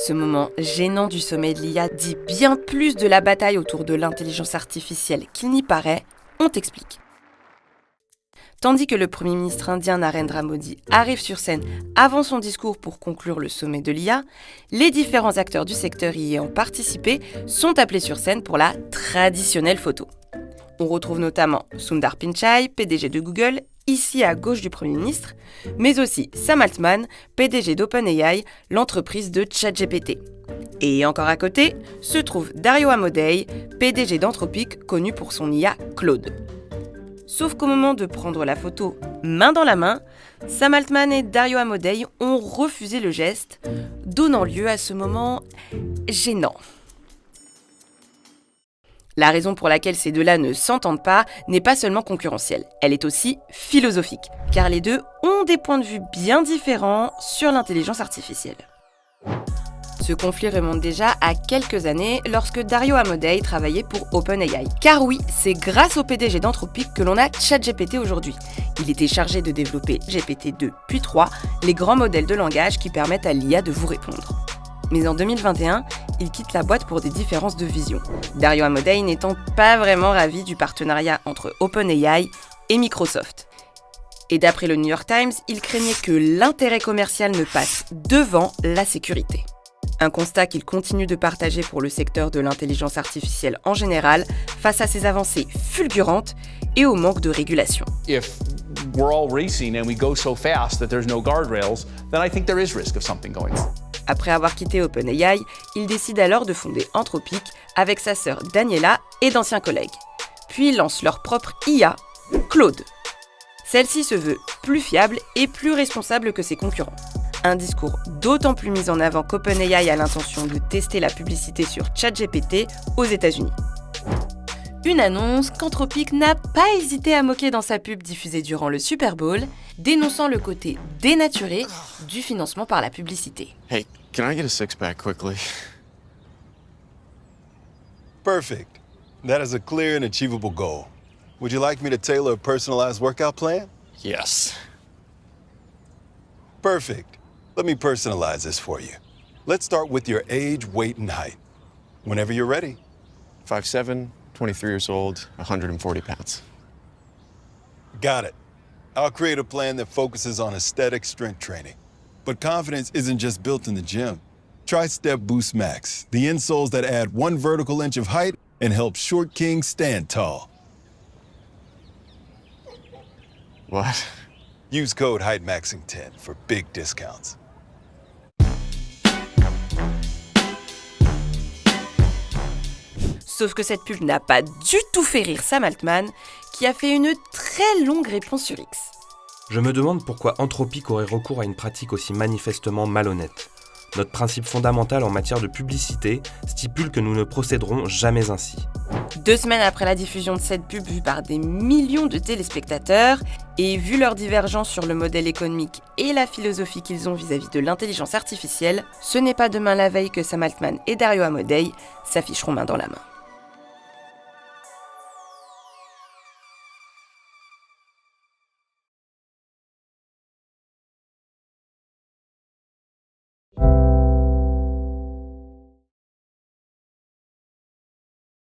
Ce moment gênant du sommet de l'IA dit bien plus de la bataille autour de l'intelligence artificielle qu'il n'y paraît, on t'explique. Tandis que le Premier ministre indien Narendra Modi arrive sur scène avant son discours pour conclure le sommet de l'IA, les différents acteurs du secteur y ayant participé sont appelés sur scène pour la traditionnelle photo. On retrouve notamment Sundar Pichai, PDG de Google, ici à gauche du Premier ministre, mais aussi Sam Altman, PDG d'OpenAI, l'entreprise de ChatGPT. Et encore à côté, se trouve Dario Amodei, PDG d'Anthropic, connu pour son IA Claude. Sauf qu'au moment de prendre la photo main dans la main, Sam Altman et Dario Amodei ont refusé le geste, donnant lieu à ce moment gênant. La raison pour laquelle ces deux-là ne s'entendent pas n'est pas seulement concurrentielle, elle est aussi philosophique, car les deux ont des points de vue bien différents sur l'intelligence artificielle. Ce conflit remonte déjà à quelques années lorsque Dario Amodei travaillait pour OpenAI. Car oui, c'est grâce au PDG d'Anthropic que l'on a ChatGPT aujourd'hui. Il était chargé de développer GPT-2 puis 3, les grands modèles de langage qui permettent à l'IA de vous répondre. Mais en 2021, il quitte la boîte pour des différences de vision. Dario Amodei n'étant pas vraiment ravi du partenariat entre OpenAI et Microsoft. Et d'après le New York Times, il craignait que l'intérêt commercial ne passe devant la sécurité. Un constat qu'il continue de partager pour le secteur de l'intelligence artificielle en général, face à ces avancées fulgurantes et au manque de régulation. If we're all racing and we go so fast that there's no guardrails, then I think there is risk of something going wrong. Après avoir quitté OpenAI, il décide alors de fonder Anthropic avec sa sœur Daniela et d'anciens collègues. Puis ils lancent leur propre IA, Claude. Celle-ci se veut plus fiable et plus responsable que ses concurrents. Un discours d'autant plus mis en avant qu'OpenAI a l'intention de tester la publicité sur ChatGPT aux États-Unis. Une annonce qu'Anthropic n'a pas hésité à moquer dans sa pub diffusée durant le Super Bowl, dénonçant le côté dénaturé du financement par la publicité. Hey, can I get a six-pack quickly? Perfect. That is a clear and achievable goal. Would you like me to tailor a personalized workout plan? Yes. Perfect. Let me personalize this for you. Let's start with your age, weight, and height. Whenever you're ready. 5'7", 23 years old, 140 pounds. Got it. I'll create a plan that focuses on aesthetic strength training. But confidence isn't just built in the gym. Try Step Boost Max, the insoles that add 1 vertical inch of height and help short kings stand tall. What? Use code HeightMaxing10 for big discounts. Sauf que cette pub n'a pas du tout fait rire Sam Altman, qui a fait une très longue réponse sur X. Je me demande pourquoi Anthropic aurait recours à une pratique aussi manifestement malhonnête. Notre principe fondamental en matière de publicité stipule que nous ne procéderons jamais ainsi. 2 semaines après la diffusion de cette pub vue par des millions de téléspectateurs, et vu leur divergence sur le modèle économique et la philosophie qu'ils ont vis-à-vis de l'intelligence artificielle, ce n'est pas demain la veille que Sam Altman et Dario Amodei s'afficheront main dans la main.